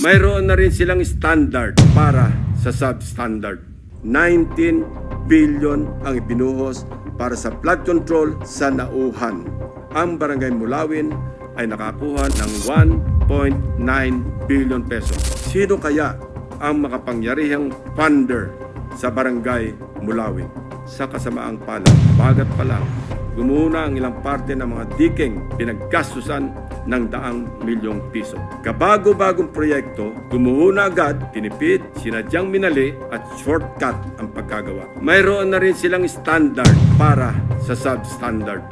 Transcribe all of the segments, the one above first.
Mayroon na rin silang standard para sa substandard. 19 billion ang ibinuhos para sa flood control sa Nauhan. Ang Barangay Mulawin ay nakakuha ng 1.9 billion pesos. Sino kaya ang makapangyarihang funder sa Barangay Mulawin? Sa kasamaang palad, bagat pa lang, gumuho ang ilang parte ng mga diking pinaggastusan ng daang milyong piso. Kabago-bagong proyekto, gumuho na agad, tinipid, sinadyang minali at shortcut ang pagkagawa. Mayroon na rin silang standard para sa substandard.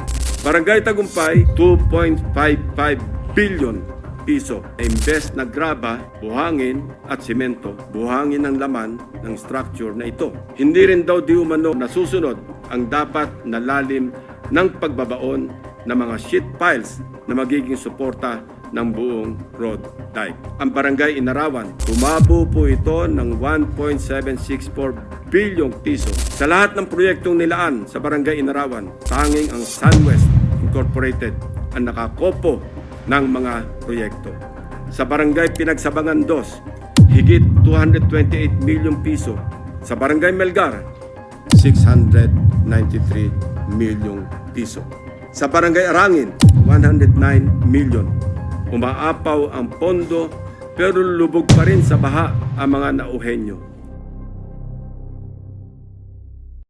Barangay Tagumpay, 2.55 billion piso. Imbes na graba, buhangin at simento, buhangin ang laman ng structure na ito. Hindi rin daw di umano nasusunod ang dapat na lalim ng pagbabaon ng mga sheet piles na magiging suporta ng buong road dike. Ang Barangay Inarawan, umabo po ito ng 1.764 bilyong piso. Sa lahat ng proyektong nilaan sa Barangay Inarawan, tanging ang SunWest Incorporated ang nakakopo ng mga proyekto. Sa Barangay Pinagsabangan 2, higit 228 milyong piso. Sa Barangay Melgar, 693 milyong piso. Sa Barangay Arangin, 109 milyon. Umaapaw ang pondo pero lubog pa rin sa baha ang mga nauhenyo.